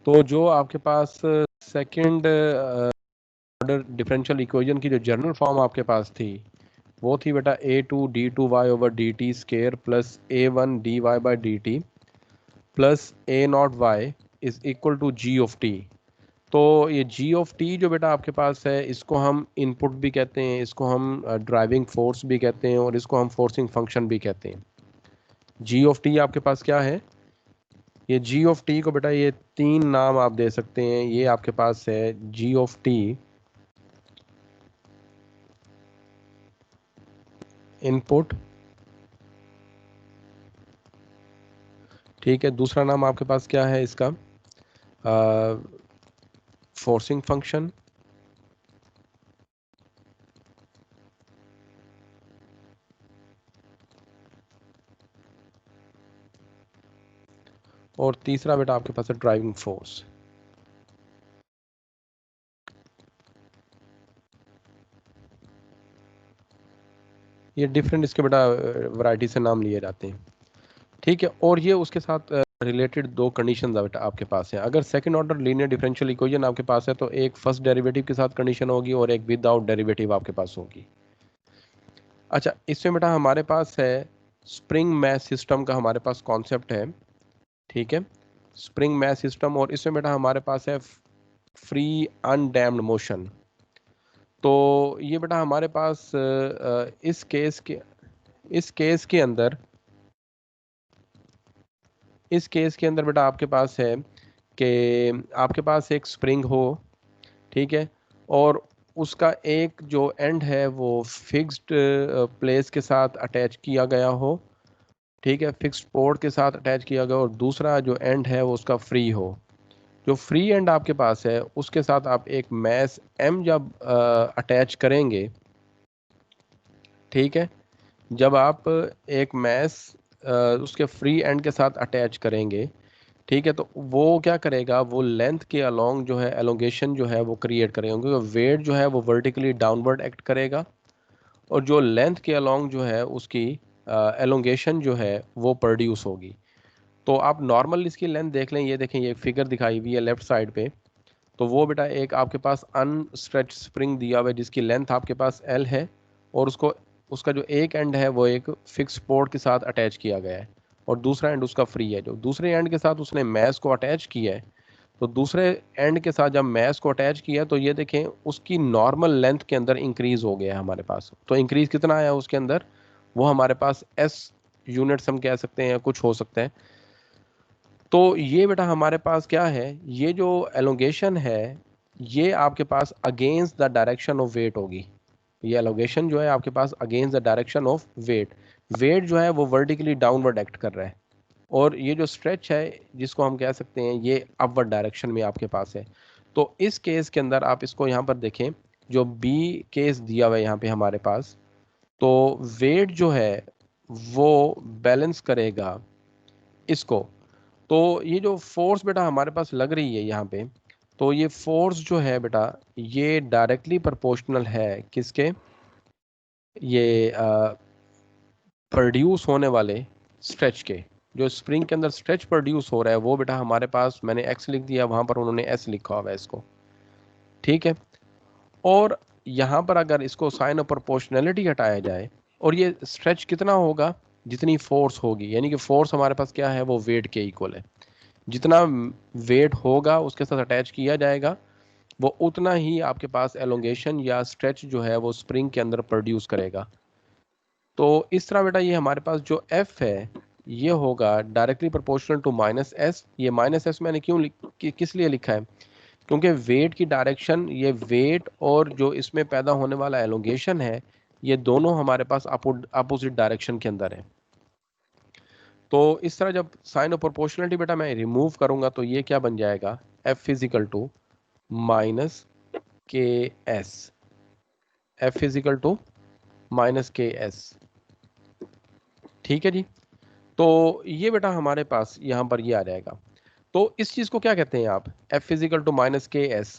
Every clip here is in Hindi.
तो जो आपके पास सेकंड ऑर्डर डिफरेंशियल इक्वेशन की जो जनरल फॉर्म आपके पास थी वो थी बेटा a2 d2y/dt square plus a1 dy/dt plus a0y is equal to g of t। तो ये g ऑफ t जो बेटा आपके पास है, इसको हम इनपुट भी कहते हैं, इसको हम ड्राइविंग फोर्स भी कहते हैं, और इसको हम फोर्सिंग फंक्शन भी कहते हैं। g ऑफ t आपके पास क्या है? ये g ऑफ t को बेटा ये तीन नाम आप दे सकते हैं। ये आपके पास है g ऑफ t इनपुट, ठीक है। दूसरा नाम आपके पास क्या है इसका? फोर्सिंग फंक्शन, और तीसरा बेटा आपके पास है ड्राइविंग फोर्स। ये डिफरेंट इसके बेटा वैरायटी से नाम लिए जाते हैं, ठीक है। और ये उसके साथ रिलेटेड दो कंडीशंस बेटा आपके पास है। अगर second order linear differential equation आपके पास है तो एक फर्स्ट डेरिवेटिव के साथ कंडीशन होगी और एक विदाउट डेरिवेटिव आपके पास होगी। अच्छा, इसमें बेटा हमारे पास है स्प्रिंग मैस सिस्टम का हमारे पास कॉन्सेप्ट है, ठीक है, स्प्रिंग मैस सिस्टम। और इसमें बेटा हमारे पास है फ्री अनडैम्ड मोशन। तो ये बेटा हमारे पास इस केस के अंदर इस केस के अंदर बेटा आपके पास है कि आपके पास एक स्प्रिंग हो, ठीक है, और उसका एक जो एंड है वो फिक्स्ड प्लेस के साथ अटैच किया गया हो, ठीक है, फिक्स्ड पोर्ट के साथ अटैच किया गया, और दूसरा जो एंड है वो उसका फ्री हो। जो फ्री एंड आपके पास है उसके साथ आप एक मैस m जब अटैच करेंगे, ठीक है, जब आप एक मैस उसके फ्री एंड के साथ अटैच करेंगे, ठीक है, तो वो क्या करेगा, वो लेंथ के अलोंग जो है एलोंगेशन जो है वो क्रिएट करेगा, क्योंकि वेट जो है वो वर्टिकली डाउनवर्ड एक्ट करेगा, और जो लेंथ के अलोंग जो है उसकी एलोंगेशन जो है वो प्रोड्यूस होगी। तो आप नॉर्मल इसकी लेंथ देख लें, ये देखें, ये फिगर दिखाई हुई है लेफ्ट साइड पे। तो वो बेटा एक आपके पास अनस्ट्रेच स्प्रिंग दिया हुआ है जिसकी लेंथ आपके पास एल है, और उसको उसका जो एक एंड है वो एक फिक्स पोर्ट के साथ अटैच किया गया है, और दूसरा एंड उसका फ्री है। जो दूसरे एंड के साथ उसने मैस को अटैच किया है, तो दूसरे एंड के साथ जब मैस को अटैच किया तो ये देखें उसकी नॉर्मल लेंथ के अंदर इंक्रीज हो गया है हमारे पास। तो इंक्रीज कितना आया उसके अंदर? वो हमारे पास एस यूनिट्स हम कह सकते हैं या कुछ हो सकते हैं। तो ये बेटा हमारे पास क्या है, ये जो एलोंगेशन है ये आपके पास against the direction of weight होगी। ये एलोंगेशन जो है आपके पास against the direction of weight. Weight जो है वो वर्टिकली डाउनवर्ड एक्ट कर रहा है, और ये जो स्ट्रेच है जिसको हम कह सकते हैं ये अपवर्ड डायरेक्शन में आपके पास है। तो इस केस के अंदर आप इसको यहाँ पर देखें, जो बी केस दिया हुआ है यहाँ पे हमारे पास, तो वेट जो है वो बैलेंस करेगा इसको। तो ये जो फोर्स बेटा हमारे पास लग रही है यहाँ पे, तो ये फोर्स जो है बेटा ये डायरेक्टली प्रोपोर्शनल है किसके? ये प्रोड्यूस होने वाले स्ट्रेच के। जो स्प्रिंग के अंदर स्ट्रेच प्रोड्यूस हो रहा है वो बेटा हमारे पास, मैंने एक्स लिख दिया, वहाँ पर उन्होंने एस लिखा हुआ है इसको, ठीक है। और यहाँ पर अगर इसको साइन ऑफ प्रोपोर्शनैलिटी हटाया जाए, और ये स्ट्रेच कितना होगा? जितनी फोर्स होगी, यानी कि फोर्स हमारे पास क्या है, वो वेट के इक्वल है। जितना वेट होगा उसके साथ अटैच किया जाएगा, वो उतना ही आपके पास एलोंगेशन या स्ट्रेच जो है वो स्प्रिंग के अंदर प्रोड्यूस करेगा। तो इस तरह बेटा ये हमारे पास जो एफ है ये होगा directly proportional to minus S. ये माइनस एस मैंने क्यों किस लिए लिखा है? क्योंकि वेट की डायरेक्शन, ये वेट और जो इसमें पैदा होने वाला एलोंगेशन है, ये दोनों हमारे पास अपोजिट डायरेक्शन के अंदर है। तो इस तरह जब साइन ऑफ प्रोपोर्शनलिटी बेटा मैं रिमूव करूंगा तो ये क्या बन जाएगा, F physical to minus K S. F physical to minus K S, ठीक है जी। तो ये बेटा हमारे पास यहाँ पर ये आ जाएगा। तो इस चीज़ को क्या कहते हैं आप, F physical to minus K S.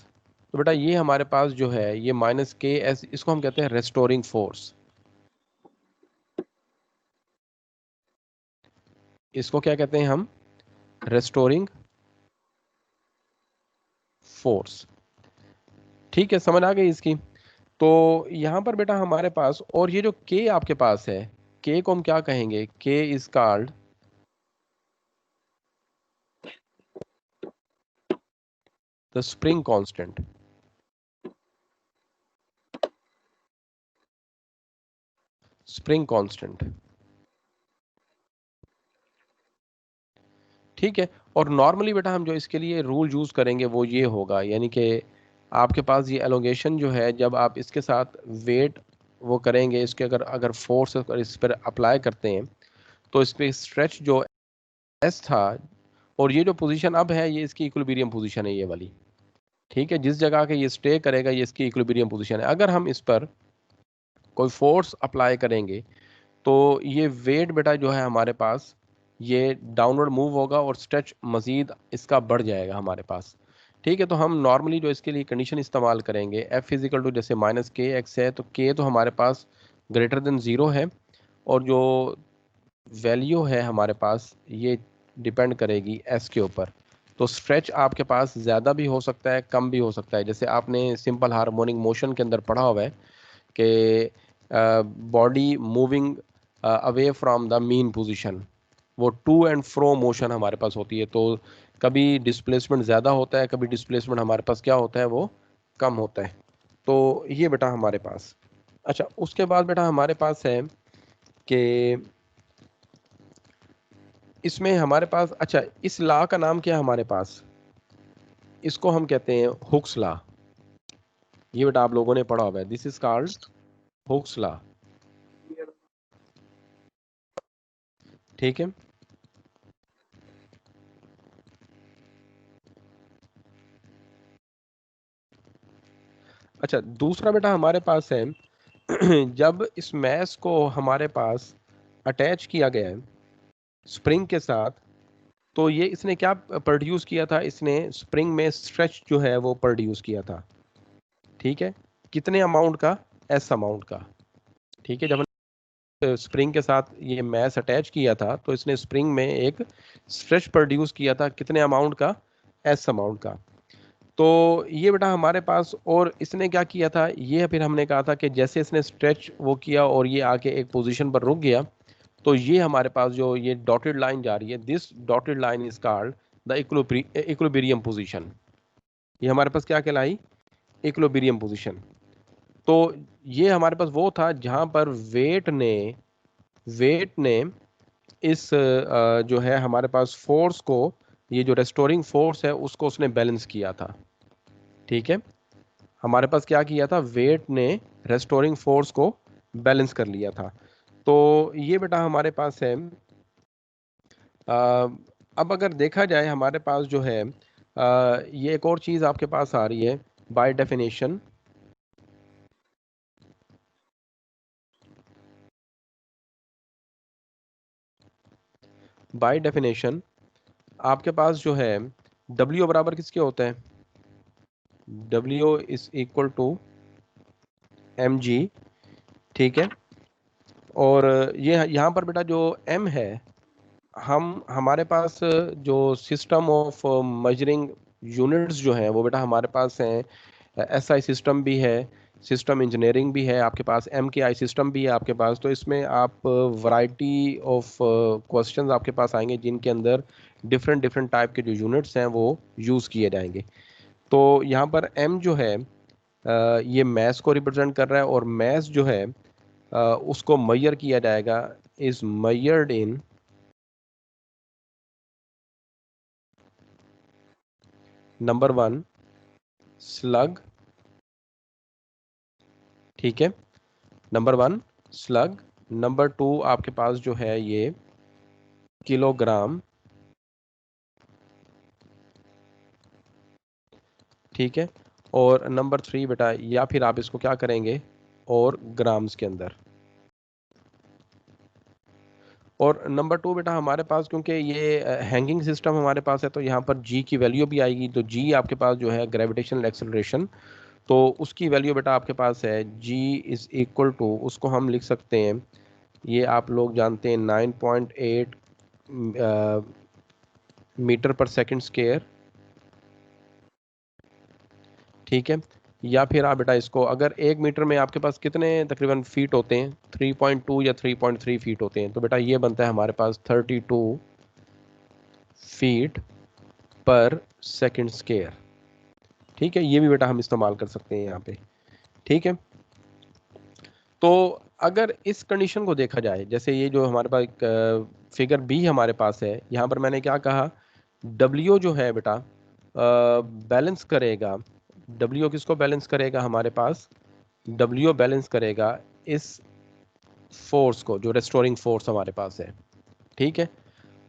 तो बेटा ये हमारे पास जो है ये माइनस के एस, इसको हम कहते हैं रेस्टोरिंग फोर्स। इसको क्या कहते हैं हम? Restoring force. ठीक है, समझ आ गई इसकी। तो यहाँ पर बेटा हमारे पास, और ये जो के आपके पास है, के को हम क्या कहेंगे, के is called the spring constant. Spring constant, ठीक है। और नॉर्मली बेटा हम जो इसके लिए रूल यूज करेंगे वो ये होगा, यानी कि आपके पास ये एलोंगेशन जो है, जब आप इसके साथ वेट वो करेंगे, इसके अगर अगर फोर्स अगर इस पर अप्लाई करते हैं, तो इस पे स्ट्रेच जो एस था, और ये जो पोजीशन अब है, ये इसकी इक्विलिब्रियम पोजीशन है ये वाली। ठीक है, जिस जगह के ये स्टे करेगा ये इसकी इक्विलिब्रियम पोजीशन है। अगर हम इस पर कोई फोर्स अप्लाई करेंगे, तो ये वेट बेटा जो है हमारे पास, ये डाउनवर्ड मूव होगा और स्ट्रेच मजीद इसका बढ़ जाएगा हमारे पास। ठीक है, तो हम नॉर्मली जो इसके लिए कंडीशन इस्तेमाल करेंगे, एफ फिजिकल टू जैसे माइनस के एक्स है, तो के तो हमारे पास ग्रेटर देन ज़ीरो है, और जो वैल्यू है हमारे पास ये डिपेंड करेगी एस के ऊपर। तो स्ट्रेच आपके पास ज़्यादा भी हो सकता है, कम भी हो सकता है। जैसे आपने सिंपल हार्मोनिक मोशन के अंदर पढ़ा हुआ है कि body moving away from the mean position, वो टू एंड फ्रो मोशन हमारे पास होती है। तो कभी डिस्प्लेसमेंट ज़्यादा होता है, कभी डिस्प्लेसमेंट हमारे पास क्या होता है, वो कम होता है। तो ये बेटा हमारे पास। अच्छा, उसके बाद बेटा हमारे पास है कि इसमें हमारे पास, अच्छा इस लॉ का नाम क्या है हमारे पास, इसको हम कहते हैं हुक्स लॉ। ये बेटा आप लोगों ने पढ़ा हुआ है, this is called Hooke's law. ठीक है। अच्छा, दूसरा बेटा हमारे पास है जब इस मैस को हमारे पास अटैच किया गया है स्प्रिंग के साथ, तो ये इसने क्या प्रोड्यूस किया था, इसने स्प्रिंग में स्ट्रेच जो है वो प्रोड्यूस किया था। ठीक है, कितने अमाउंट का, एस अमाउंट का। ठीक है, जब स्प्रिंग के साथ ये मैस अटैच किया था, तो इसने स्प्रिंग में एक स्ट्रेच प्रोड्यूस किया था, कितने अमाउंट का, एस अमाउंट का। तो ये बेटा हमारे पास, और इसने क्या किया था, ये फिर हमने कहा था कि जैसे इसने स्ट्रेच वो किया और ये आके एक पोजीशन पर रुक गया, तो ये हमारे पास जो ये डॉटेड लाइन जा रही है, this dotted line is called the equilibrium position. ये हमारे पास क्या कहलाई, इक्विलिब्रियम पोजीशन। तो ये हमारे पास वो था जहां पर वेट ने इस जो है हमारे पास फोर्स को, ये जो रेस्टोरिंग फोर्स है उसको उसने बैलेंस किया था। ठीक है, हमारे पास क्या किया था, वेट ने रेस्टोरिंग फोर्स को बैलेंस कर लिया था। तो ये बेटा हमारे पास है। अब अगर देखा जाए हमारे पास जो है, ये एक और चीज़ आपके पास आ रही है, बाय डेफिनेशन। बाय डेफिनेशन आपके पास जो है W बराबर किसके होता है, W is equal to mg। ठीक है, और ये यहाँ पर बेटा जो m है, हम हमारे पास जो सिस्टम ऑफ मेजरिंग यूनिट्स जो हैं वो बेटा हमारे पास हैं, SI सिस्टम भी है, सिस्टम इंजीनियरिंग भी है आपके पास, MKI सिस्टम भी है आपके पास। तो इसमें आप वैरायटी ऑफ क्वेश्चंस आपके पास आएंगे जिनके अंदर डिफरेंट डिफरेंट टाइप के जो यूनिट्स हैं वो यूज़ किए जाएंगे। तो यहाँ पर M जो है ये मैस को रिप्रेजेंट कर रहा है, और मैस जो है उसको मैयर किया जाएगा, is mired in number one slug. ठीक है, number one slug, number two आपके पास जो है ये किलोग्राम। ठीक है, और नंबर थ्री बेटा, या फिर आप इसको क्या करेंगे, और ग्राम्स के अंदर। और नंबर टू बेटा हमारे पास, क्योंकि ये हैंगिंग सिस्टम हमारे पास है, तो यहाँ पर जी की वैल्यू भी आएगी। तो जी आपके पास जो है ग्रेविटेशनल एक्सेलरेशन, तो उसकी वैल्यू बेटा आपके पास है जी इज इक्वल टू, उसको हम लिख सकते हैं, ये आप लोग जानते हैं 9.8 मीटर पर सेकंड स्क्वायर ठीक है। या फिर आप बेटा इसको, अगर 1 मीटर में आपके पास कितने तकरीबन फीट होते हैं, 3.2 या 3.3 फीट होते हैं, तो बेटा ये बनता है हमारे पास 32 फीट पर सेकंड स्क्वायर। ठीक है, ये भी बेटा हम इस्तेमाल कर सकते हैं यहाँ पे। ठीक है, तो अगर इस कंडीशन को देखा जाए, जैसे ये जो हमारे पास एक फिगर बी हमारे पास है, यहाँ पर मैंने क्या कहा, डब्ल्यू जो है बेटा बैलेंस करेगा। डब्ल्यू किसको बैलेंस करेगा हमारे पास, डब्ल्यू बैलेंस करेगा इस फोर्स को, जो रेस्टोरिंग फोर्स हमारे पास है। ठीक है,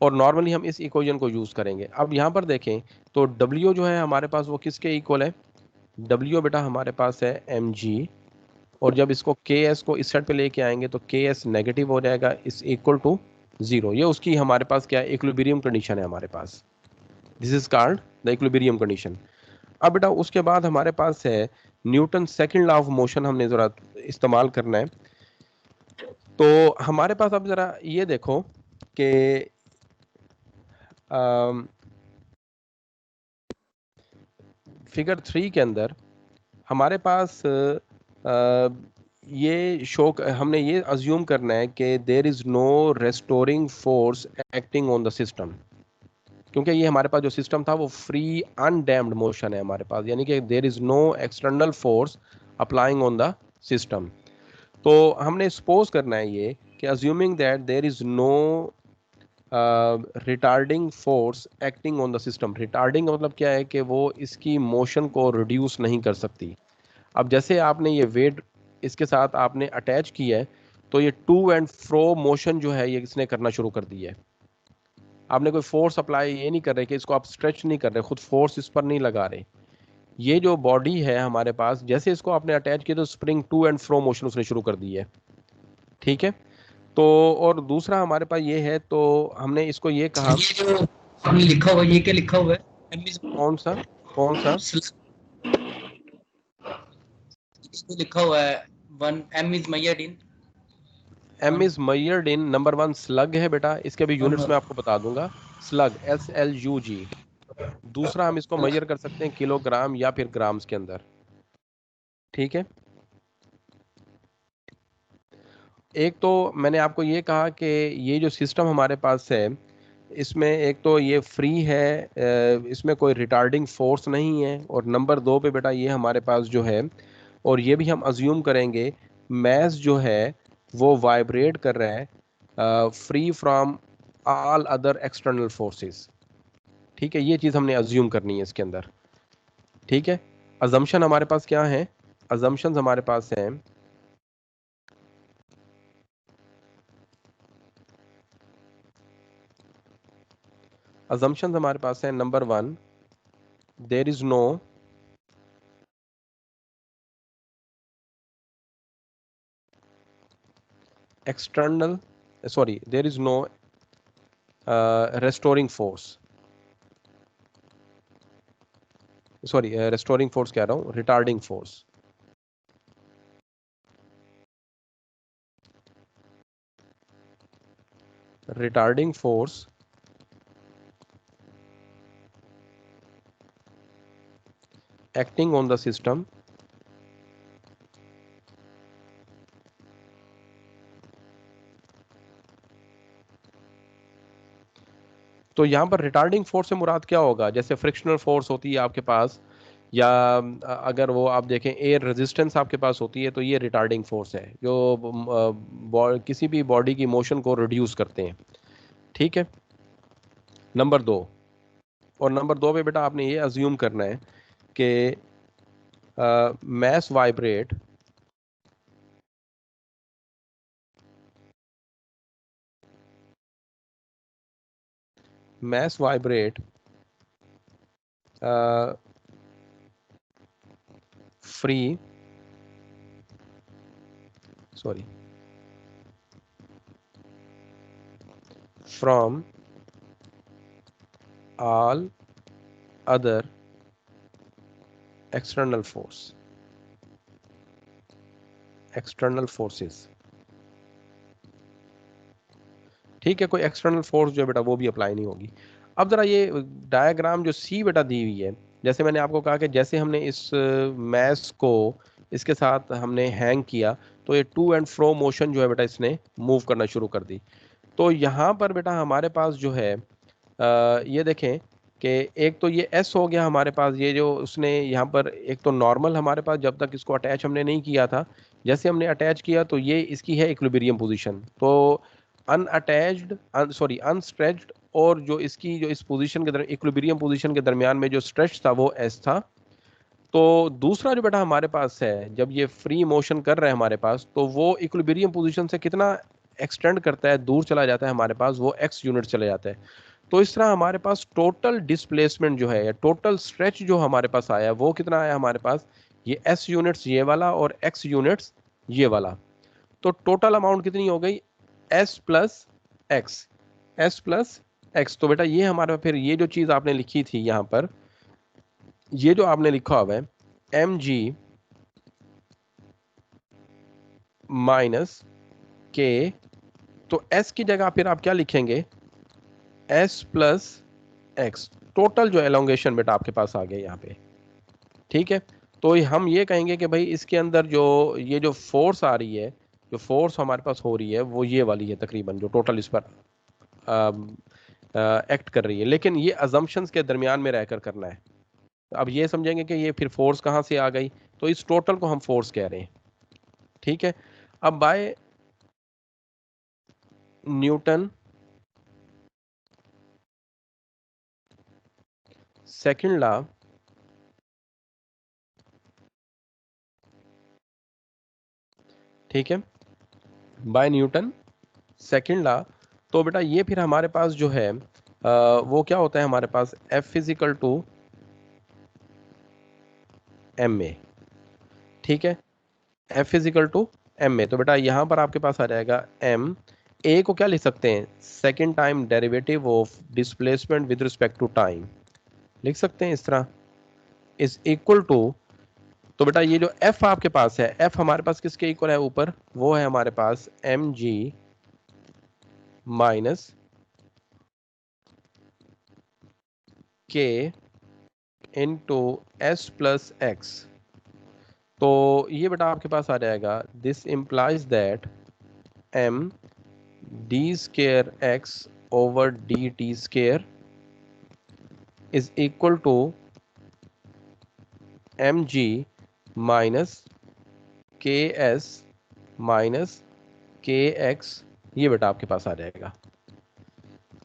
और नॉर्मली हम इस इक्वेशन को यूज करेंगे। अब यहाँ पर देखें तो डब्ल्यू जो है हमारे पास वो किसके इक्वल है, डब्ल्यू बेटा हमारे पास है mg, और जब इसको के एस को इस साइड पे लेके आएंगे तो के एस नेगेटिव हो जाएगा, इस इक्वल टू 0। ये उसकी हमारे पास क्या है, इक्विलिब्रियम कंडीशन है हमारे पास। This is called the equilibrium condition. अब बेटा उसके बाद हमारे पास है Newton second law of motion, हमने जरा इस्तेमाल करना है। तो हमारे पास अब जरा ये देखो कि फिगर 3 के अंदर हमारे पास ये शो, हमने ये अज्यूम करना है कि there is no restoring force acting on the system, क्योंकि ये हमारे पास जो सिस्टम था वो फ्री अनडैम्ड मोशन है हमारे पास, यानी कि there is no external force applying on the system. तो हमने सपोज करना है ये कि assuming that there is no retarding force acting on the system. Retarding मतलब क्या है कि वो इसकी मोशन को रिड्यूस नहीं कर सकती। अब जैसे आपने ये वेट इसके साथ आपने अटैच किया है, तो ये टू एंड फ्रो मोशन जो है ये इसने करना शुरू कर दी है। आपने कोई फोर्स अप्लाई ये नहीं कर रहे कि इसको आप स्ट्रेच नहीं कर रहे, खुद फोर्स इस पर नहीं लगा रहे। ये जो बॉडी है हमारे पास, जैसे इसको आपने अटैच किया तो spring to and fro motion उसने शुरू कर दी है। ठीक है, तो और दूसरा हमारे पास ये है, तो हमने इसको ये कहा, ये जो आपने लिखा हुआ है, ये क्या लिखा हुआ है? कौन सा, कौन सा, इसको लिखा हुआ है 1 m is measured in M is measured in, number 1 slug है बेटा, इसके भी यूनिट्स में आपको बता दूंगा। Slug SLUG। दूसरा हम इसको मेजर कर सकते हैं किलोग्राम या फिर ग्राम्स के अंदर। ठीक है, एक तो मैंने आपको ये कहा कि ये जो सिस्टम हमारे पास है, इसमें एक तो ये फ्री है, इसमें कोई रिटार्डिंग फोर्स नहीं है, और नंबर 2 पे बेटा ये हमारे पास जो है, और ये भी हम अज्यूम करेंगे मैस जो है वो वाइब्रेट कर रहा है free from all other external forces. ठीक है, ये चीज़ हमने अज्यूम करनी है इसके अंदर। ठीक है, अजम्पशन हमारे पास क्या है, अजम्पशंस हमारे पास हैं, assumptions हमारे पास है, number 1 there is no external, sorry there is no restoring force, sorry restoring force कह रहा हूँ, retarding force. Retarding force acting on the system तो यहाँ पर रिटार्डिंग फोर्स से मुराद क्या होगा, जैसे फ्रिक्शनल फोर्स होती है आपके पास, या अगर वो आप देखें एयर रेजिस्टेंस आपके पास होती है, तो ये रिटार्डिंग फोर्स है जो किसी भी बॉडी की मोशन को रिड्यूस करते हैं। ठीक है, नंबर 2, और नंबर 2 पे बेटा आपने ये अज्यूम करना है कि mass vibrate mass vibrate free, sorry, from all other external force, external forces। ठीक है, कोई एक्सटर्नल फोर्स जो है बेटा वो भी अप्लाई नहीं होगी। अब जरा ये डायग्राम जो सी बेटा दी हुई है, जैसे मैंने आपको कहा कि जैसे हमने इस मैस को इसके साथ हमने हैंग किया तो ये टू एंड फ्रो मोशन जो है बेटा इसने मूव करना शुरू कर दी। तो यहाँ पर बेटा हमारे पास जो है ये देखें कि एक तो ये एस हो गया हमारे पास, ये जो उसने यहाँ पर एक तो नॉर्मल हमारे पास जब तक इसको अटैच हमने नहीं किया था, जैसे हमने अटैच किया तो ये इसकी है इक्विलिब्रियम पोजीशन। तो अनअटैच्ड सॉरी अनस्ट्रेच्ड और जो इसकी जो इस पोजीशन के इक्विलिब्रियम पोजीशन के दरमियान में जो स्ट्रेच था वो एस था। तो दूसरा जो बेटा हमारे पास है, जब ये फ्री मोशन कर रहा है हमारे पास तो वो इक्विलिब्रियम पोजीशन से कितना एक्सटेंड करता है, दूर चला जाता है हमारे पास, वो एक्स यूनिट चले जाता है। तो इस तरह हमारे पास टोटल डिस्प्लेसमेंट जो है या टोटल स्ट्रेच जो हमारे पास आया वो कितना आया हमारे पास, ये एस यूनिट्स ये वाला और एक्स यूनिट्स ये वाला। तो टोटल अमाउंट कितनी हो गई, S plus x, S plus X. तो बेटा ये हमारा फिर ये जो चीज़ आपने लिखी थी यहाँ पर, ये जो आपने लिखा हुआ है एम जी माइनस के, तो एस की जगह फिर आप क्या लिखेंगे, एस प्लस एक्स। टोटल जो एलोंगेशन बेटा आपके पास आ गया यहाँ पे, ठीक है। तो हम ये कहेंगे कि भाई इसके अंदर जो ये जो फोर्स आ रही है, जो फोर्स हमारे पास हो रही है वो ये वाली है तकरीबन, जो टोटल इस पर एक्ट कर रही है, लेकिन ये अजम्पशंस के दरमियान में रहकर करना है। अब ये समझेंगे कि ये फिर फोर्स कहाँ से आ गई, तो इस टोटल को हम फोर्स कह रहे हैं, ठीक है। अब बाय न्यूटन सेकंड लॉ, ठीक है, बाय न्यूटन सेकंड लॉ। तो बेटा ये फिर हमारे पास जो है वो क्या होता है हमारे पास, F physical to M A, ठीक है, F physical to M A. तो बेटा यहाँ पर आपके पास आ जाएगा एम, ए को क्या लिख सकते हैं, second time derivative of displacement with respect to time, लिख सकते हैं इस तरह, इज इक्वल टू। तो बेटा ये जो एफ आपके पास है, एफ हमारे पास किसके इक्वल है ऊपर, वो है हमारे पास M G minus K into S plus X. तो ये बेटा आपके पास आ जाएगा, this implies that M D square x over D T square is equal to M G minus K S minus के एक्स, ये बेटा आपके पास आ जाएगा।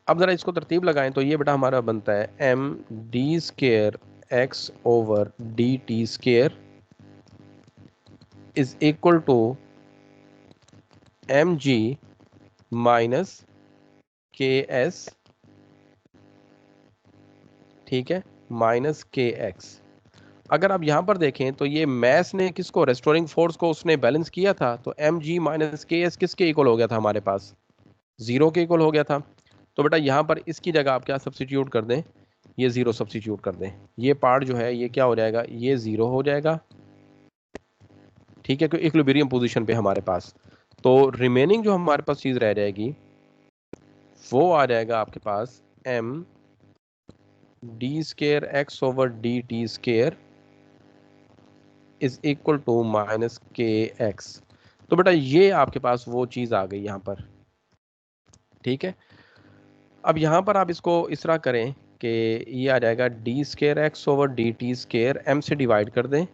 अब जरा इसको तरतीब लगाएं तो ये बेटा हमारा बनता है M D square x over D T square is equal to M G minus K S, ठीक है, माइनस के एक्स। अगर आप यहाँ पर देखें तो ये मैस ने किसको, रेस्टोरिंग फोर्स को उसने बैलेंस किया था, तो M G minus K S किसके इक्वल हो गया था हमारे पास, जीरो के इक्वल हो गया था। तो बेटा यहाँ पर इसकी जगह आप क्या सब्स्टिट्यूट कर दें, ये जीरो सब्स्टिट्यूट कर दें, ये पार्ट जो है ये क्या हो जाएगा, ये जीरो हो जाएगा, ठीक है, क्योंकि इक्विलिब्रियम पोजीशन पे हमारे पास। तो रिमेनिंग जो हमारे पास चीज रह जाएगी वो आ जाएगा आपके पास M D square x over D T square is equal to minus के एक्स। तो बेटा ये आपके पास वो चीज आ गई यहाँ पर, ठीक है। अब यहाँ पर आप इसको इस तरह करें कि ये आ जाएगा D square x over D T square, M से डिवाइड कर दें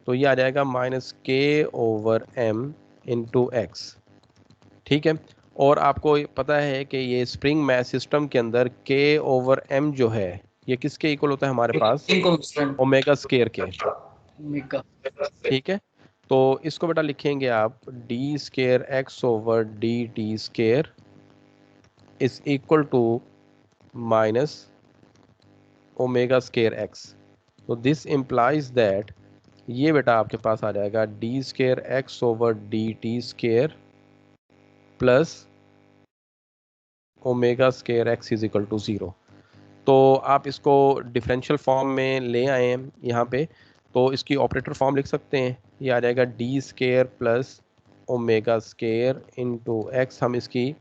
तो ये आ जाएगा माइनस के ओवर एम इंटू एक्स, ठीक है। और आपको पता है कि ये स्प्रिंग मैथ सिस्टम के अंदर के ओवर एम जो है ये किसके इक्वल होता है हमारे पास, ओमेगा स्केयर के, ठीक है। तो इसको बेटा लिखेंगे आप D square x over D T square is equal to minus omega square X. तो दिस इम्प्लाइज दैट ये बेटा आपके पास आ जाएगा D square x over D T square plus omega square X is equal to zero. तो आप इसको डिफरेंशियल फॉर्म में ले आए हैं यहाँ पे, तो इसकी ऑपरेटर फॉर्म लिख सकते हैं, ये आ जाएगा D square plus omega square into x. हम इसकी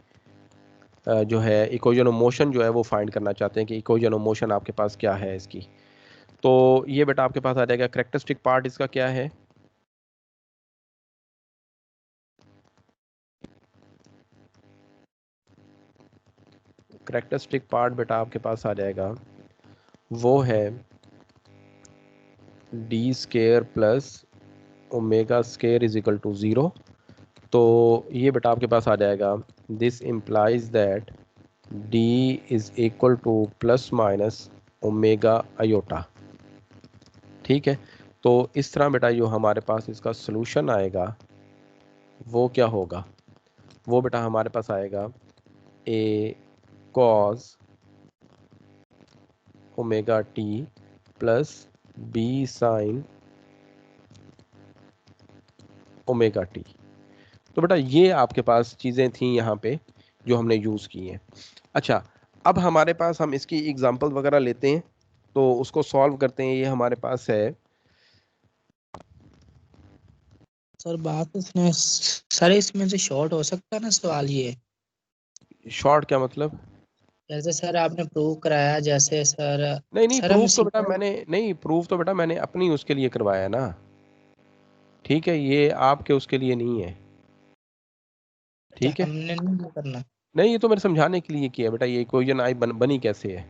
जो है इक्वेशन ऑफ मोशन जो है वो फाइंड करना चाहते हैं कि इक्वेशन ऑफ मोशन आपके पास क्या है इसकी। तो ये बेटा आपके पास आ जाएगा कैरेक्टरिस्टिक पार्ट इसका क्या है, कैरेक्टरिस्टिक पार्ट बेटा आपके पास आ जाएगा वो है D square plus omega square is equal to 0। तो ये बेटा आपके पास आ जाएगा this implies that D is equal to plus minus omega iota. ठीक है, तो इस तरह बेटा जो हमारे पास इसका सलूशन आएगा वो क्या होगा, वो बेटा हमारे पास आएगा A cos omega T plus B sine omega T. तो बेटा ये आपके पास चीज़ें थी यहाँ पे जो हमने यूज़ की हैं। अच्छा, अब हमारे पास हम इसकी एग्जांपल वगैरह लेते हैं तो उसको सॉल्व करते हैं। ये हमारे पास है सर बात इसमें, सर इसमें से शॉर्ट हो सकता है ना सवाल ये, शॉर्ट क्या मतलब? जैसे सर आपने प्रूव कराया, जैसे सर नहीं नहीं, सर हमें प्रूफ तो बेटा सीखा मैंने नहीं, प्रूफ तो बेटा मैंने अपनी उसके लिए करवाया ना। ठीक है, ये आपके उसके लिए नहीं है। ठीक है, हमने नहीं करना। नहीं ये तो मैंने समझाने के लिए किया बेटा, ये इक्वेशन आई बनी कैसे है।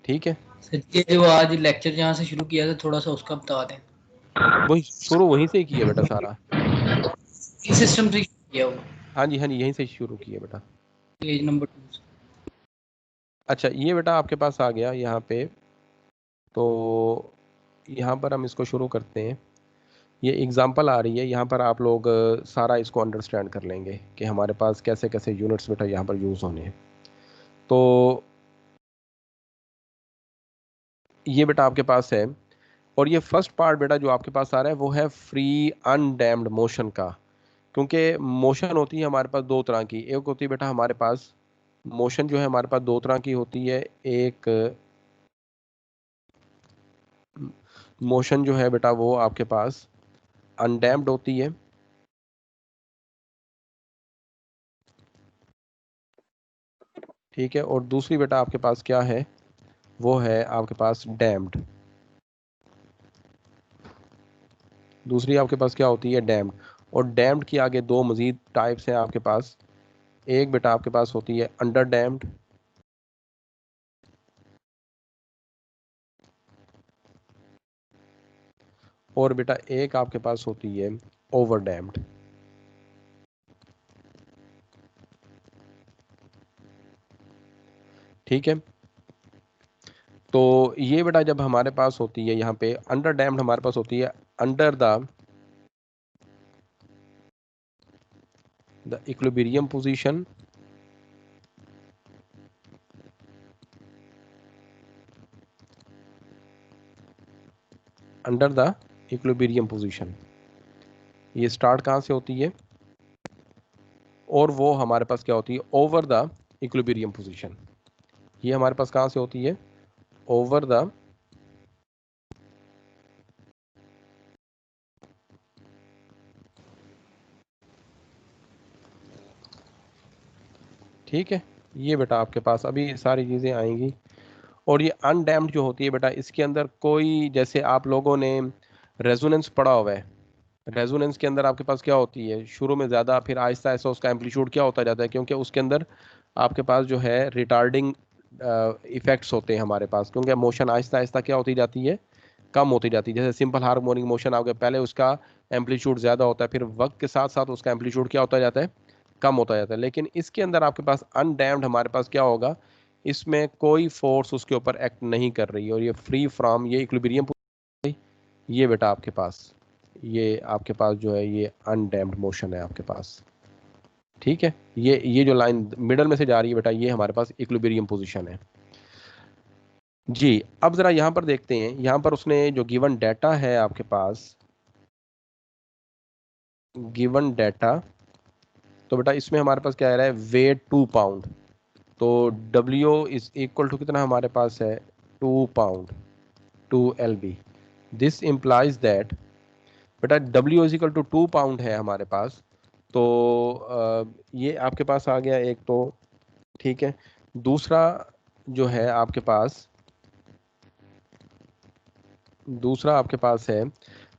ठीक है, सर ये जो आज लेक्चर जहाँ से शुरू किया था थोड़ा सा उसका बता दें। वही शुरू वहीं से ही किया बेटा सारा। इस सिस्टम से किया वो हाँ जी हाँ जी, यहीं से शुरू किया बेटा। Page number 2। अच्छा, ये बेटा आपके पास आ गया यहाँ पे, तो यहाँ पर हम इसको शुरू करते हैं। ये एग्जांपल आ रही है यहाँ पर, आप लोग सारा इसको अंडरस्टैंड कर लेंगे कि हमारे पास कैसे कैसे यूनिट्स बेटा यहाँ पर यूज़ होने हैं। तो ये बेटा आपके पास है, और ये फर्स्ट पार्ट बेटा जो आपके पास आ रहा है वो है फ्री अनडैम्ड मोशन का। क्योंकि मोशन होती है हमारे पास दो तरह की, एक होती है बेटा हमारे पास मोशन जो है हमारे पास दो तरह की होती है। एक मोशन जो है बेटा वो आपके पास अनडैम्ड होती है, ठीक है, और दूसरी बेटा आपके पास क्या है, वो है आपके पास डैम्ड। दूसरी आपके पास क्या होती है, डैम्ड। और डैम्ड की आगे दो मजीद टाइप्स हैं आपके पास। एक बेटा आपके पास होती है अंडर डैम्ड, और बेटा एक आपके पास होती है ओवर डैम्ड। ठीक है, तो ये बेटा जब हमारे पास होती है यहाँ पे अंडर डैम्ड, हमारे पास होती है under the equilibrium position, under the equilibrium position. ये स्टार्ट कहाँ से होती है, और वो हमारे पास क्या होती है, ओवर द इक्विलिब्रियम पोजीशन। ये हमारे पास कहाँ से होती है, ओवर द ठीक है। ये बेटा आपके पास अभी सारी चीज़ें आएंगी। और ये अनडैम्ड जो होती है बेटा, इसके अंदर कोई, जैसे आप लोगों ने रेजोनेंस पढ़ा हुआ है, रेजोनेंस के अंदर आपके पास क्या होती है, शुरू में ज़्यादा, फिर आहिस्ता आहिस्ता उसका एम्पलीट्यूड क्या होता जाता है, क्योंकि उसके अंदर आपके पास जो है रिटार्डिंग इफेक्ट्स होते हैं हमारे पास, क्योंकि मोशन आहिस्ता आहिस्ता क्या होती जाती है, कम होती जाती है। जैसे सिंपल हार्मोनिक मोशन आ गया, पहले उसका एम्पलीट्यूड ज़्यादा होता है, फिर वक्त के साथ साथ उसका एम्पलीट्यूड क्या होता जाता है, कम होता जाता है। लेकिन इसके अंदर आपके पास अनडैम्ड हमारे पास क्या होगा, इसमें कोई फोर्स उसके ऊपर एक्ट नहीं कर रही, और ये फ्री फ्रॉम, ये इक्विलिब्रियम, ये बेटा आपके पास, ये आपके पास जो है ये अनडैम्ड मोशन है आपके पास। ठीक है, ये जो लाइन मिडल में से जा रही है बेटा, ये हमारे पास इक्विलिब्रियम पोजीशन है जी। अब जरा यहां पर देखते हैं, यहां पर उसने जो गिवन डाटा है आपके पास, गिवन डाटा, तो बेटा इसमें हमारे पास क्या आ रहा है, वेट 2 पाउंड। तो W इज इक्वल टू कितना हमारे पास है, 2 pound 2 lb। This implies that बेटा W is equal to 2 pound है हमारे पास। तो ये आपके पास आ गया एक तो, ठीक है। दूसरा जो है आपके पास दूसरा आपके पास है,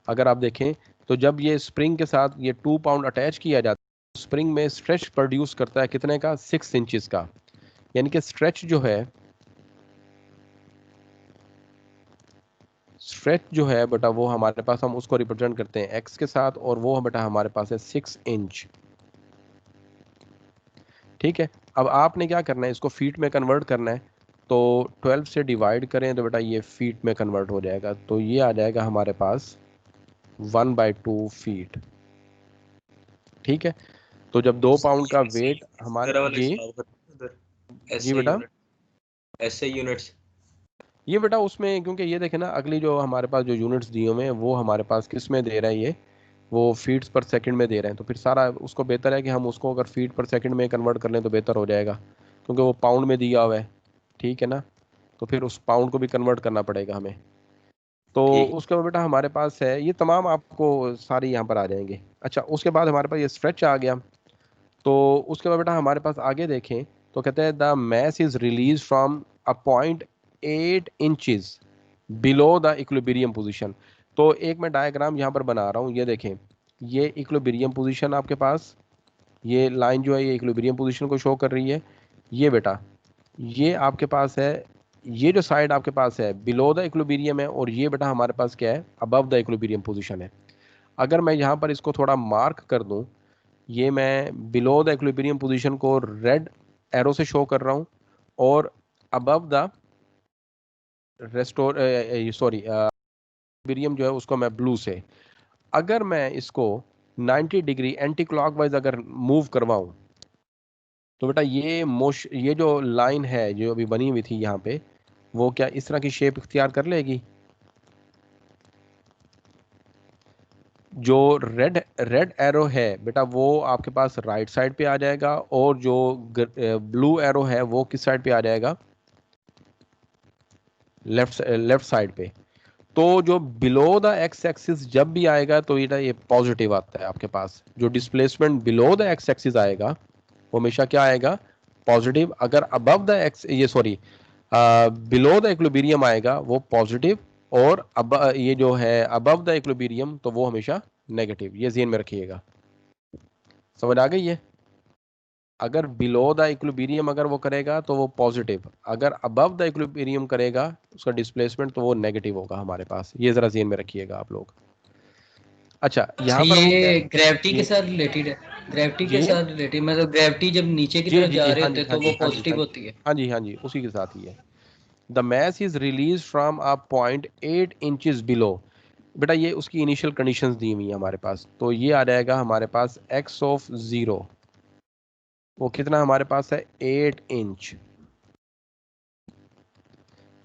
अगर आप देखें तो जब ये स्प्रिंग के साथ ये 2 पाउंड अटैच किया जाता है, स्प्रिंग में स्ट्रेच प्रोड्यूस करता है कितने का, 6 इंचेस का। यानी कि स्ट्रेच जो है बेटा वो हमारे पास, हम उसको रिप्रेजेंट करते हैं एक्स के साथ, और वो बेटा हमारे पास है 6 इंच। ठीक है, अब आपने क्या करना है, इसको फीट में कन्वर्ट करना है। तो 12 से डिवाइड करें तो बेटा ये फीट में कन्वर्ट हो जाएगा, तो ये आ जाएगा हमारे पास 1/2 फीट। ठीक है, तो जब 2 पाउंड का वेट हमारे जी जी ऐसे बेटा, यूनिट, ऐसे यूनिट्स। ये बेटा उसमें क्योंकि ये देखे ना, अगली जो हमारे पास जो यूनिट्स दिए हुए हैं वो हमारे पास किस में दे रहा है, ये वो फीट्स पर सेकंड में दे रहे हैं, तो फिर सारा उसको बेहतर है कि हम उसको अगर फीट पर सेकंड में कन्वर्ट कर लें तो बेहतर हो जाएगा, क्योंकि वो पाउंड में दिया हुआ है। ठीक है ना, तो फिर उस पाउंड को भी कन्वर्ट करना पड़ेगा हमें। तो ठीक। उसके बाद बेटा हमारे पास है, ये तमाम आपको सारी यहाँ पर आ जाएंगे। अच्छा, उसके बाद हमारे पास ये स्ट्रेच आ गया। तो उसके बाद बेटा हमारे पास आगे देखें तो कहते हैं the mass is release from a point 8 inches below the equilibrium position. तो एक मैं डायग्राम यहाँ पर बना रहा हूँ, ये देखें, ये इक्विलिब्रियम पोजीशन आपके पास, ये लाइन जो है ये इक्विलिब्रियम पोजीशन को शो कर रही है। ये बेटा ये आपके पास है, ये जो साइड आपके पास है बिलो द इक्विलिब्रियम है, और ये बेटा हमारे पास क्या है, अबव द इक्विलिब्रियम पोजीशन है। अगर मैं यहाँ पर इसको थोड़ा मार्क कर दूँ, ये मैं बिलो द इक्विलिब्रियम पोजीशन को रेड एरो से शो कर रहा हूँ, और above the restore sorry equilibrium जो है उसको मैं ब्लू से। अगर मैं इसको 90 डिग्री एंटी क्लॉकवाइज अगर मूव करवाऊं, तो बेटा ये जो लाइन है जो अभी बनी हुई थी यहाँ पे, वो क्या इस तरह की शेप इख्तियार कर लेगी। जो रेड रेड एरो है बेटा वो आपके पास राइट साइड पे आ जाएगा, और जो ब्लू एरो है वो किस साइड पे आ जाएगा, लेफ्ट साइड पे। तो जो बिलो द एक्स एक्सिस जब भी आएगा तो ये पॉजिटिव आता है आपके पास। जो displacement below the x axis आएगा वो हमेशा क्या आएगा, पॉजिटिव। अगर अबव द एक्स ये सॉरी बिलो द इक्विलिब्रियम आएगा वो पॉजिटिव, और अब ये जो है अबव द इक्विलिब्रियम तो वो हमेशा नेगेटिव। ये ज़हन में रखिएगा, समझ आ गई है। अगर बिलो द इक्विलिब्रियम अगर वो करेगा तो वो पॉजिटिव, अगर अबव द इक्विलिब्रियम करेगा उसका डिस्प्लेसमेंट तो वो नेगेटिव होगा हमारे पास। ये जरा ज़हन में रखिएगा आप लोग। अच्छा, यहाँ पर वो ये ग्रेविटी के जी साथ रिलेटेड है, ग्रेविटी के जी साथ रिलेटेड, मतलब ग्रेविटी जब नीचे की जी तरफ जी जा जी, रहे हाँ होते जी हैं हाँ तो जी वो हाँ जी हाँ पॉजिटिव जी होती है। हाँ जी हाँ जी, उसी के साथ ही है। The mass is release from a point 8 inches below. बेटा ये उसकी इनिशियल कंडीशंस दी हुई है हमारे पास, तो ये आ जाएगा हमारे पास एक्स ऑफ 0, वो कितना हमारे पास है 8 इंच।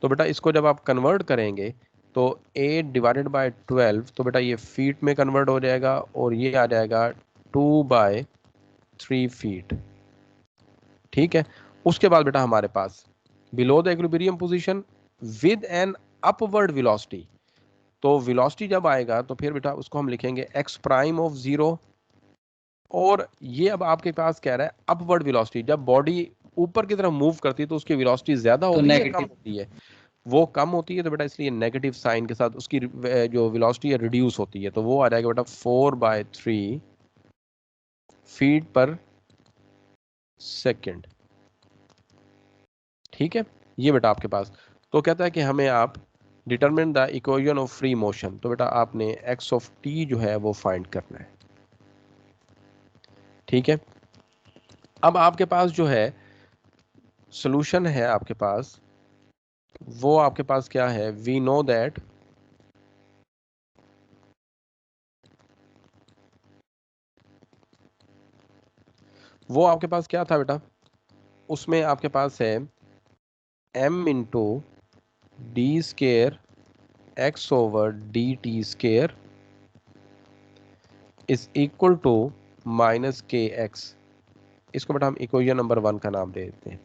तो बेटा इसको जब आप कन्वर्ट करेंगे तो 8/12 तो बेटा ये फीट में कन्वर्ट हो जाएगा, और ये आ जाएगा 2/3 फीट। ठीक है, उसके बाद बेटा हमारे पास below the equilibrium position with an upward velocity. तो वेलोसिटी जब आएगा तो फिर बेटा उसको हम लिखेंगे एक्स प्राइम ऑफ 0। और ये अब आपके पास कह रहा है अपवर्ड वेलोसिटी, जब बॉडी ऊपर की तरफ मूव करती है तो उसकी वेलोसिटी ज्यादा तो होती है या कम नेगेटिव। होती है, वो कम होती है। तो बेटा इसलिए नेगेटिव साइन के साथ उसकी जो वेलोसिटी है रिड्यूस होती है, तो वो आ जाएगा बेटा 4/3 फीट पर सेकेंड। ठीक है, ये बेटा आपके पास। तो कहता है कि हमें आप determine the equation of free motion, तो बेटा आपने एक्स ऑफ टी जो है वो फाइंड करना है। ठीक है, अब आपके पास जो है सोल्यूशन है आपके पास, वो आपके पास क्या है, वी नो दैट वो आपके पास क्या था बेटा, उसमें आपके पास है m into d square x over D T square is equal to minus के एक्स। इसको बेटा हम इक्वेशन नंबर 1 का नाम दे देते हैं।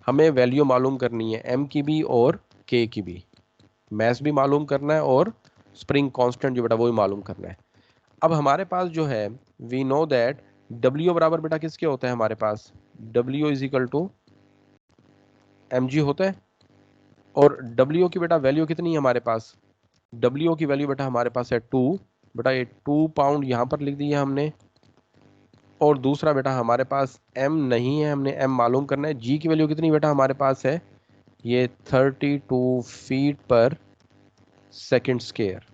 हमें वैल्यू मालूम करनी है m की भी और k की भी, मैस भी मालूम करना है और स्प्रिंग कांस्टेंट जो बेटा वो भी मालूम करना है। अब हमारे पास जो है वी नो दैट W बराबर बेटा किसके होता है हमारे पास, W is equal to mg होता है, और W की बेटा वैल्यू कितनी है हमारे पास, W की वैल्यू बेटा हमारे पास है 2, बेटा ये 2 पाउंड यहाँ पर लिख दिया हमने। और दूसरा बेटा हमारे पास M नहीं है, हमने M मालूम करना है। G की वैल्यू कितनी बेटा हमारे पास है, ये 32 फीट पर सेकंड स्क्वायर।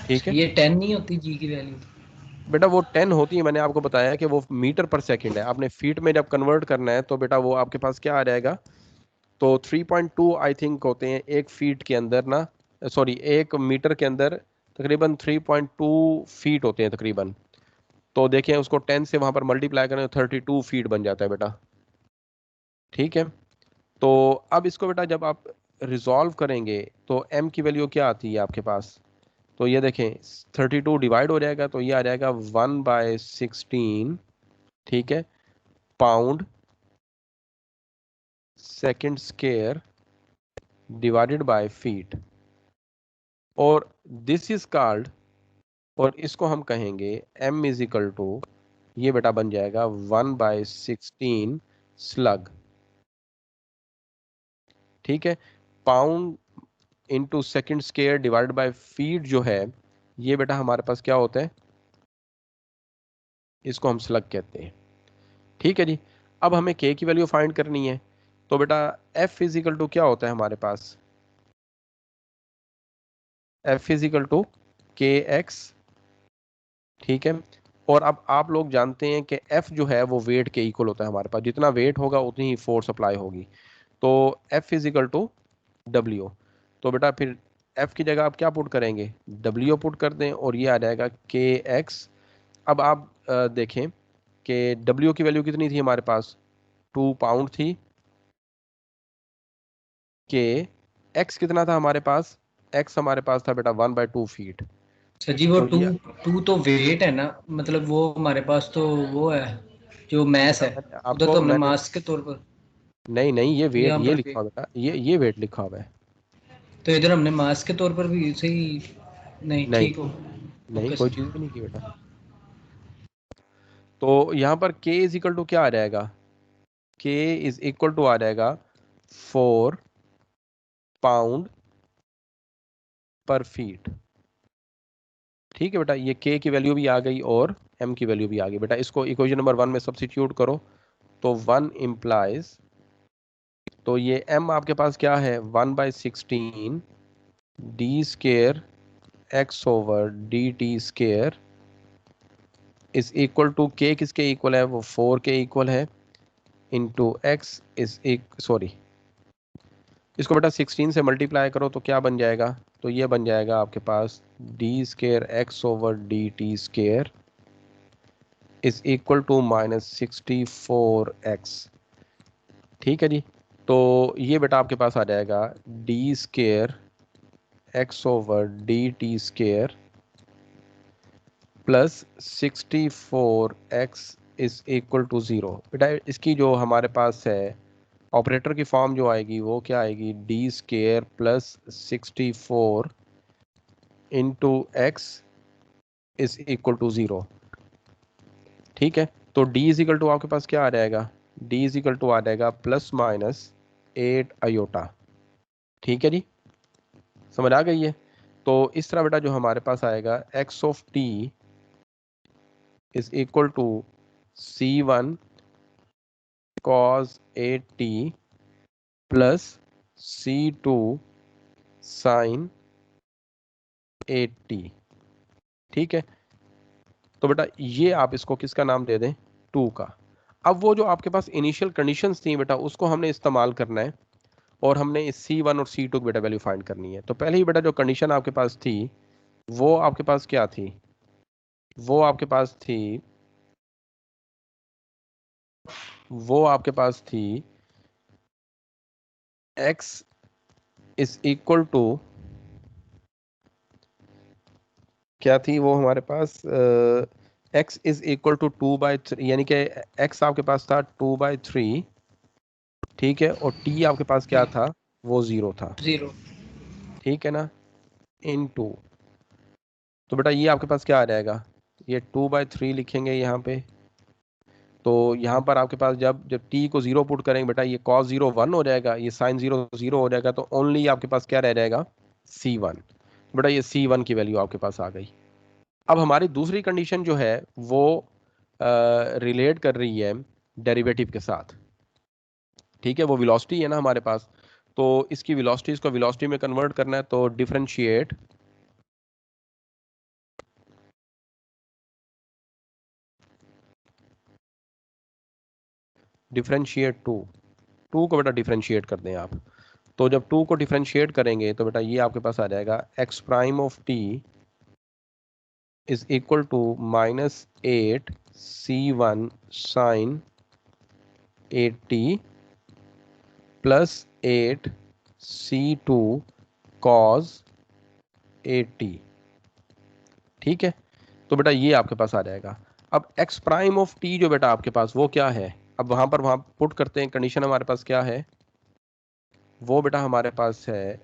ठीक है ये 10 नहीं होती जी की वैल्यू? बेटा वो 10 होती है, मैंने आपको बताया कि वो मीटर पर सेकंड है। आपने फीट में जब कन्वर्ट करना है तो बेटा वो आपके पास क्या आ जाएगा, तो 3.2 आई थिंक होते हैं एक फीट के अंदर ना, सॉरी एक मीटर के अंदर तकरीबन 3.2 फीट होते हैं तकरीबन। तो देखें उसको 10 से वहां पर मल्टीप्लाई करें तो 32 फीट बन जाता है बेटा। ठीक है, तो अब इसको बेटा जब आप रिजॉल्व करेंगे तो m की वैल्यू क्या आती है आपके पास, तो ये देखें 32 डिवाइड हो जाएगा तो ये आ जाएगा 1/16, ठीक है, pound second square divided by feet. और दिस इज कॉल्ड, और इसको हम कहेंगे m इज इक्वल टू, ये बेटा बन जाएगा 1/16 स्लग। ठीक है, pound into second square divided by feet जो है ये बेटा हमारे पास क्या होता है, इसको हम स्लग कहते हैं। ठीक है जी, अब हमें k की वैल्यू फाइंड करनी है। तो बेटा f इजिकल टू क्या होता है हमारे पास, f इजिकल टू kx। ठीक है, और अब आप लोग जानते हैं कि f जो है वो वेट के इक्वल होता है हमारे पास, जितना वेट होगा उतनी ही फोर्स अप्लाई होगी। तो f इजिकल टू w। तो बेटा फिर f की जगह आप क्या पुट करेंगे, w पुट कर दें और ये आ जाएगा kx। अब आप देखें कि w की वैल्यू कितनी थी हमारे पास, 2 पाउंड थी। के x कितना था हमारे पास, x हमारे पास था बेटा 1/2 फीट। अच्छा जी, वो तो टू ये टू तो वेट है ना, मतलब वो हमारे पास तो वो है जो मैस बेटा है। उधर तो हमने मास के तौर पर, नहीं नहीं, ये वेट यहाँ ये पर लिखा हुआ बेटा, ये वेट लिखा हुआ है। तो इधर हमने मास के तौर पर भी सही। नहीं, नहीं ठीक हो। नहीं, ओके कोई सर। चीज भी नहीं की बेटा। तो यहाँ पर k इज इक्वल टू क्या आ जाएगा, k इज इक्वल टू आ जाएगा 4 पाउंड पर फीट। ठीक है बेटा, ये k की वैल्यू भी आ गई और m की वैल्यू भी आ गई बेटा। इसको इक्वेशन नंबर 1 में सब्स्टिट्यूट करो तो 1 इम्प्लाइज, तो ये m आपके पास क्या है 1/16 d square x over D T square is equal to k किसके इक्वल है, वो 4 के इक्वल है, इंटू एक्स इज सॉरी, इसको बेटा 16 से मल्टीप्लाई करो तो क्या बन जाएगा, तो ये बन जाएगा आपके पास D square x over D T square is equal to -64x। ठीक है जी, तो ये बेटा आपके पास आ जाएगा D square x over D T square plus 64x is equal to 0। बेटा इसकी जो हमारे पास है ऑपरेटर की फॉर्म जो आएगी वो क्या आएगी, d square plus 64 into x is equal to 0। ठीक है, तो d इज इक्वल टू आपके पास क्या आ जाएगा, d इज इक्वल टू आ जाएगा +-8 आयोटा। ठीक है जी, समझ आ गई है। तो इस तरह बेटा जो हमारे पास आएगा x of t is equal to c1 cos 8t plus c2 sin 8t। ठीक है, तो बेटा ये आप इसको किसका नाम दे दें, 2 का। अब वो जो आपके पास इनिशियल कंडीशंस थी बेटा उसको हमने इस्तेमाल करना है और हमने इस C1 और C2 की बेटा वैल्यू फाइंड करनी है। तो पहले ही बेटा जो कंडीशन आपके पास थी वो आपके पास क्या थी, वो आपके पास थी, वो आपके पास थी x इज इक्वल टू, क्या थी वो हमारे पास, x इज इक्वल टू 2/3, यानी कि x आपके पास था 2/3। ठीक है, और t आपके पास क्या था, वो 0 था। 0। ठीक है ना, इन 2। तो बेटा ये आपके पास क्या आ जाएगा, ये 2/3 लिखेंगे यहाँ पे। तो यहाँ पर आपके पास जब जब t को 0 पुट करेंगे बेटा ये cos 0 1 हो जाएगा, ये sin 0 0 हो जाएगा, तो ओनली आपके पास क्या रह जाएगा, C1। बेटा ये C1 की वैल्यू आपके पास आ गई। अब हमारी दूसरी कंडीशन जो है वो रिलेट कर रही है डेरिवेटिव के साथ, ठीक है, वो वेलोसिटी है ना हमारे पास, तो इसकी वेलोसिटी, इसको वेलोसिटी में कन्वर्ट करना है, तो डिफरेंशिएट टू को बेटा डिफरेंशिएट कर दें आप। तो जब टू को डिफरेंशिएट करेंगे तो बेटा ये आपके पास आ जाएगा x prime of t is equal to -8 C1 sine 8t plus 8 C2 cos 8t। ठीक है, तो बेटा ये आपके पास आ जाएगा। अब एक्स प्राइम ऑफ टी जो बेटा आपके पास वो क्या है, अब वहां पुट करते हैं, कंडीशन हमारे पास क्या है, वो बेटा हमारे पास है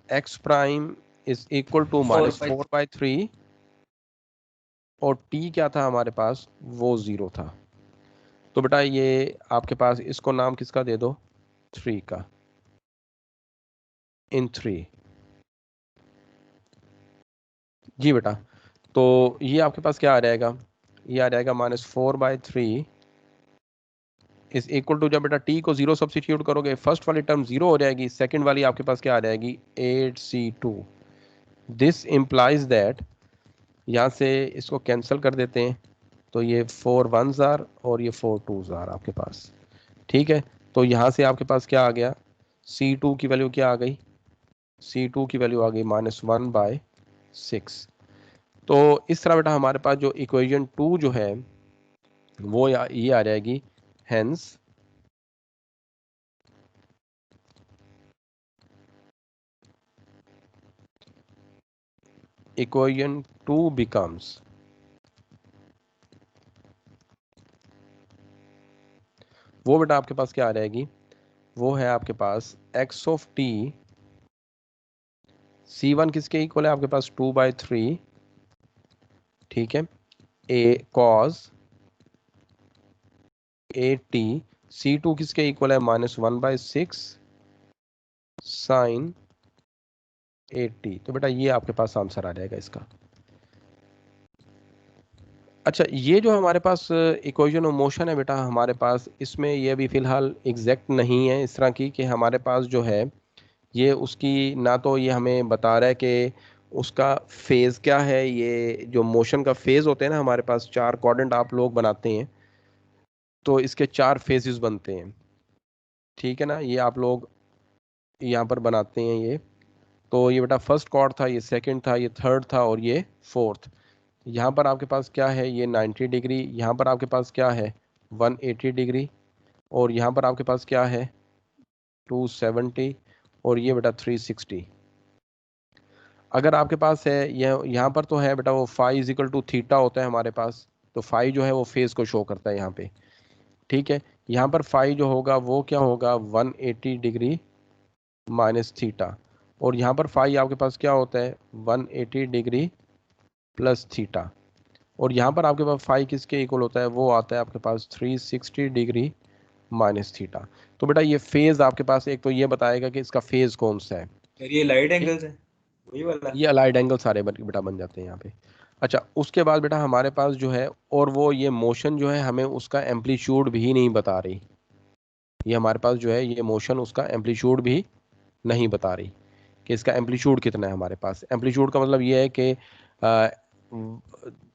x prime is equal to -4/3 और टी क्या था हमारे पास, वो 0 था। तो बेटा ये आपके पास, इसको नाम किसका दे दो, 3 का, इन 3। जी बेटा, तो ये आपके पास क्या आ जाएगा, ये आ जाएगा -4/3 इज इक्वल टू, जब बेटा टी को 0 सब्सिट्यूट करोगे फर्स्ट वाली टर्म 0 हो जाएगी, सेकंड वाली आपके पास क्या आ जाएगी 8C2। दिस इम्प्लाइज दैट, यहाँ से इसको कैंसिल कर देते हैं, तो ये 4 1s आर और ये 4 2s आर आपके पास। ठीक है, तो यहाँ से आपके पास क्या आ गया, C2 की वैल्यू क्या आ गई, C2 की वैल्यू आ गई -1/6। तो इस तरह बेटा हमारे पास जो इक्वेशन 2 जो है वो ये आ जाएगी, हेंस equation 2 becomes, वो बेटा आपके पास क्या आ जाएगी, वो है आपके पास x ऑफ t, C1 किसके इक्वल है आपके पास 2/3, ठीक है, a cos 8t, C2 किसके इक्वल है -1/6 sin 8t। तो बेटा ये आपके पास आंसर आ जाएगा इसका। अच्छा, ये जो हमारे पास इक्वेशन ऑफ मोशन है बेटा हमारे पास, इसमें ये अभी फिलहाल एग्जैक्ट नहीं है इस तरह की कि हमारे पास जो है ये उसकी, ना तो ये हमें बता रहा है कि उसका फेज़ क्या है, ये जो मोशन का फेज़ होते हैं ना हमारे पास, 4 क्वाड्रेंट आप लोग बनाते हैं, तो इसके 4 फेजेस बनते हैं, ठीक है ना, ये आप लोग यहाँ पर बनाते हैं ये। तो ये बेटा फर्स्ट क्वाड था, ये सेकंड था, ये थर्ड था और ये फोर्थ। यहाँ पर आपके पास क्या है, ये 90 डिग्री, यहाँ पर आपके पास क्या है 180 डिग्री, और यहाँ पर आपके पास क्या है 270, और ये बेटा 360। अगर आपके पास है यह, यहाँ पर तो है बेटा वो phi is equal to theta होता है हमारे पास, तो फाई जो है वो फेज को शो करता है यहाँ पे, ठीक है। यहाँ पर फाई जो होगा वो क्या होगा 180 डिग्री माइनस थीटा, और यहाँ पर फाई आपके पास क्या होता है 180 डिग्री प्लस थीटा, और यहाँ पर आपके पास फाई किसके इक्वल होता है, वो आता है आपके पास 360 डिग्री माइनस थीटा। तो बेटा ये फेज आपके पास एक तो ये बताएगा कि इसका फेज कौन सा है। यार ये लाइट एंगल्स है वही वाला। ये अलाइड एंगल सारे बेटा बन जाते हैं यहाँ पे। अच्छा, उसके बाद बेटा हमारे पास जो है, और वो ये मोशन जो है हमें उसका एम्पलीट्यूड भी नहीं बता रही, ये हमारे पास जो है ये मोशन उसका एम्पलीट्यूड भी नहीं बता रही कि इसका एम्पलीट्यूड कितना है हमारे पास। एम्पलीट्यूड का मतलब ये है कि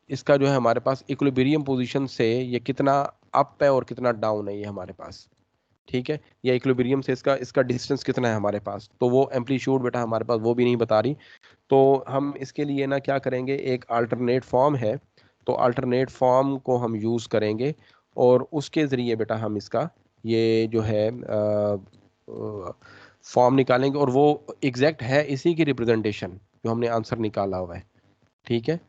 इसका जो है हमारे पास इक्विलिब्रियम पोजीशन से ये कितना अप है और कितना डाउन है ये हमारे पास, ठीक है, या इक्विलिब्रियम से इसका इसका डिस्टेंस कितना है हमारे पास, तो वो एम्पलीट्यूड बेटा हमारे पास वो भी नहीं बता रही। तो हम इसके लिए ना क्या करेंगे, एक अल्टरनेट फॉर्म है, तो अल्टरनेट फॉर्म को हम यूज़ करेंगे और उसके ज़रिए बेटा हम इसका ये जो है फॉर्म निकालेंगे, और वो एग्जैक्ट है इसी की रिप्रेजेंटेशन जो हमने आंसर निकाला हुआ है, ठीक है,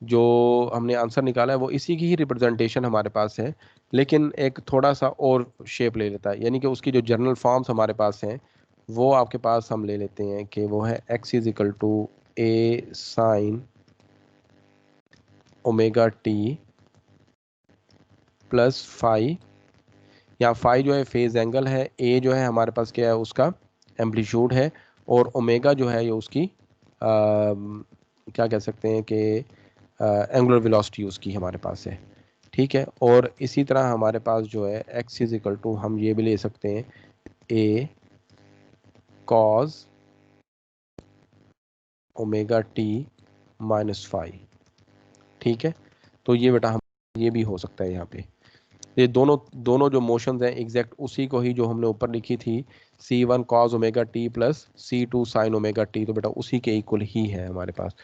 जो हमने आंसर निकाला है वो इसी की ही रिप्रेजेंटेशन हमारे पास है, लेकिन एक थोड़ा सा और शेप ले लेता है, यानी कि उसकी जो जर्नल फॉर्म्स हमारे पास हैं वो आपके पास हम ले लेते हैं कि वो है x is equal to a sine omega T plus phi, यहाँ फाई जो है फेज एंगल है, a जो है हमारे पास क्या है उसका एम्पलीट्यूड है, और ओमेगा जो है ये उसकी क्या कह सकते हैं कि एंगुलर वेलोसिटी उसकी हमारे पास है, ठीक है। और इसी तरह हमारे पास जो है x इज इक्वल टू, हम ये भी ले सकते हैं a cos omega t minus phi, ठीक है। तो ये बेटा हम ये भी हो सकता है यहाँ पे। ये दोनों जो मोशंस हैं एग्जैक्ट उसी को ही जो हमने ऊपर लिखी थी c1 cos omega T plus c2 sin omega T, तो बेटा उसी के इक्वल ही है हमारे पास।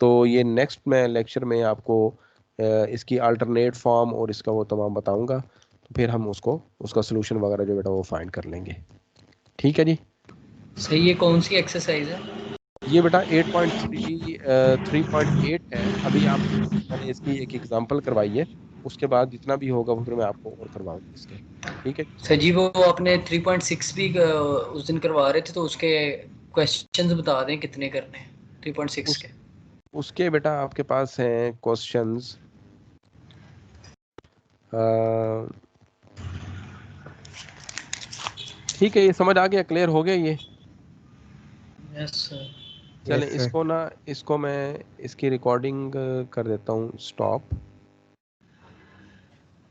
तो ये नेक्स्ट मैं लेक्चर में आपको इसकी अल्टरनेट फॉर्म और इसका वो तमाम बताऊंगा, तो फिर हम उसका सोल्यूशन वगैरह जो बेटा वो फाइंड कर लेंगे, ठीक है जी। सही, ये कौन सी एक्सरसाइज है? ये बेटा 3.8 है। अभी आप मैंने इसकी एक एग्जांपल करवाई है, उसके बाद जितना भी होगा वो फिर मैं आपको और करवाऊंगा इसके, ठीक है। सर जी वो अपने 3.6 भी उस दिन करवा रहे थे, तो उसके क्वेश्चंस बता दें कितने करने हैं 3.6 के। उसके बेटा आपके पास हैं क्वेश्चंस, ठीक है। ये समझ आ गया, क्लियर हो गया ये? Yes sir. चलें Yes, sir. इसको मैं इसकी रिकॉर्डिंग कर देता हूँ स्टॉप।